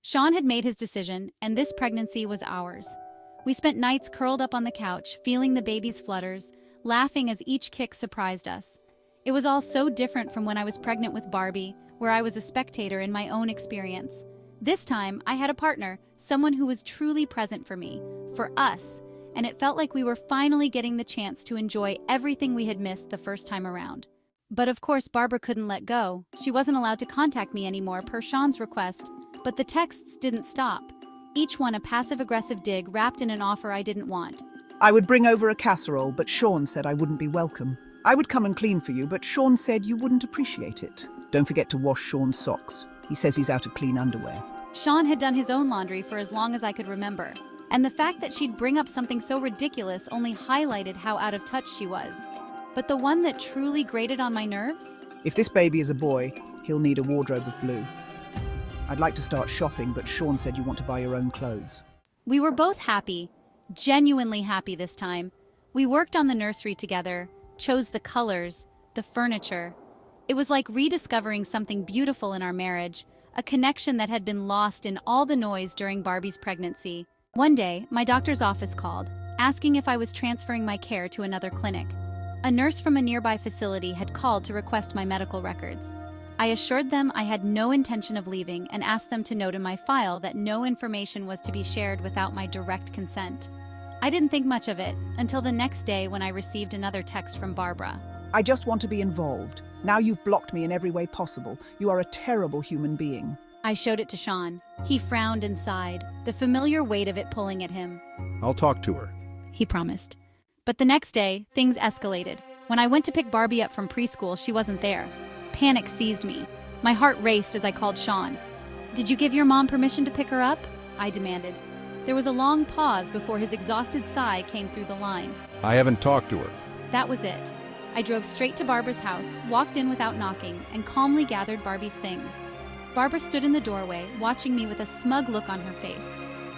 Sean had made his decision, and this pregnancy was ours. We spent nights curled up on the couch, feeling the baby's flutters, laughing as each kick surprised us. It was all so different from when I was pregnant with Barbie, where I was a spectator in my own experience. This time, I had a partner, someone who was truly present for me, for us, and it felt like we were finally getting the chance to enjoy everything we had missed the first time around. But of course, Barbara couldn't let go. She wasn't allowed to contact me anymore per Sean's request, but the texts didn't stop. Each one a passive-aggressive dig wrapped in an offer I didn't want. I would bring over a casserole, but Sean said I wouldn't be welcome. I would come and clean for you, but Sean said you wouldn't appreciate it. Don't forget to wash Sean's socks. He says he's out of clean underwear. Sean had done his own laundry for as long as I could remember, and the fact that she'd bring up something so ridiculous only highlighted how out of touch she was. But the one that truly grated on my nerves? If this baby is a boy, he'll need a wardrobe of blue. I'd like to start shopping, but Sean said you want to buy your own clothes. We were both happy, genuinely happy this time. We worked on the nursery together, chose the colors, the furniture. It was like rediscovering something beautiful in our marriage, a connection that had been lost in all the noise during Barbie's pregnancy. One day, my doctor's office called, asking if I was transferring my care to another clinic. A nurse from a nearby facility had called to request my medical records. I assured them I had no intention of leaving and asked them to note in my file that no information was to be shared without my direct consent. I didn't think much of it until the next day when I received another text from Barbara. I just want to be involved. Now you've blocked me in every way possible. You are a terrible human being. I showed it to Sean. He frowned and sighed, the familiar weight of it pulling at him. I'll talk to her, he promised. But the next day, things escalated. When I went to pick Barbie up from preschool, she wasn't there. Panic seized me. My heart raced as I called Sean. "Did you give your mom permission to pick her up?" I demanded. There was a long pause before his exhausted sigh came through the line. I haven't talked to her. That was it. I drove straight to Barbara's house, walked in without knocking, and calmly gathered Barbie's things. Barbara stood in the doorway, watching me with a smug look on her face.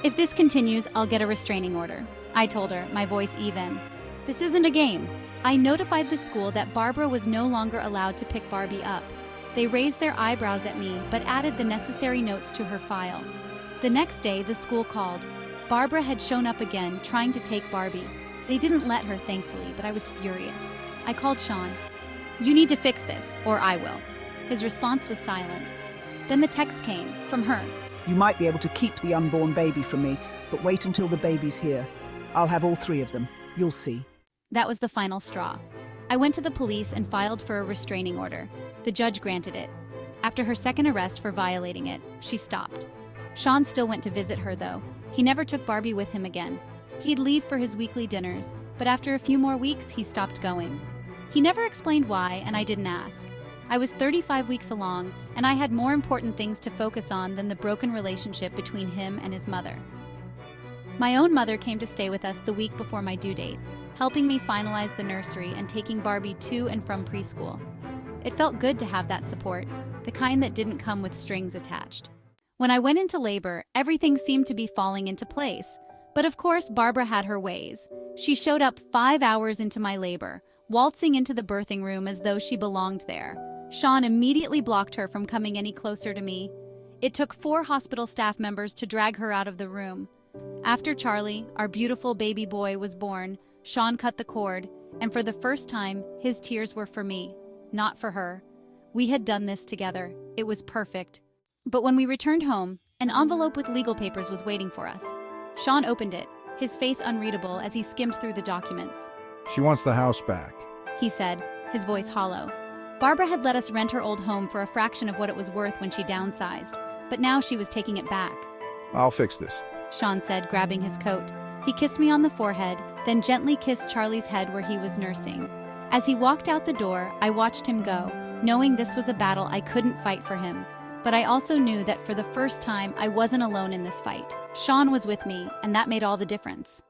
"If this continues, I'll get a restraining order," I told her, my voice even. "This isn't a game." I notified the school that Barbara was no longer allowed to pick Barbie up. They raised their eyebrows at me, but added the necessary notes to her file. The next day, the school called. Barbara had shown up again, trying to take Barbie. They didn't let her, thankfully, but I was furious. I called Sean. "You need to fix this, or I will." His response was silence. Then the text came, from her. You might be able to keep the unborn baby from me, but wait until the baby's here. I'll have all 3 of them. You'll see. That was the final straw. I went to the police and filed for a restraining order. The judge granted it. After her second arrest for violating it, she stopped. Sean still went to visit her, though. He never took Barbie with him again. He'd leave for his weekly dinners, but after a few more weeks, he stopped going. He never explained why, and I didn't ask. I was 35 weeks along, and I had more important things to focus on than the broken relationship between him and his mother. My own mother came to stay with us the week before my due date, helping me finalize the nursery and taking Barbie to and from preschool. It felt good to have that support, the kind that didn't come with strings attached. When I went into labor, everything seemed to be falling into place. But of course, Barbara had her ways. She showed up 5 hours into my labor, waltzing into the birthing room as though she belonged there. Sean immediately blocked her from coming any closer to me. It took 4 hospital staff members to drag her out of the room. After Charlie, our beautiful baby boy, was born, Sean cut the cord, and for the first time, his tears were for me, not for her. We had done this together. It was perfect. But when we returned home, an envelope with legal papers was waiting for us. Sean opened it, his face unreadable as he skimmed through the documents. She wants the house back. He said, his voice hollow. Barbara had let us rent her old home for a fraction of what it was worth when she downsized, but now she was taking it back. I'll fix this, Sean said, grabbing his coat. He kissed me on the forehead, then gently kissed Charlie's head where he was nursing. As he walked out the door, I watched him go, knowing this was a battle I couldn't fight for him. But I also knew that for the first time, I wasn't alone in this fight. Sean was with me, and that made all the difference.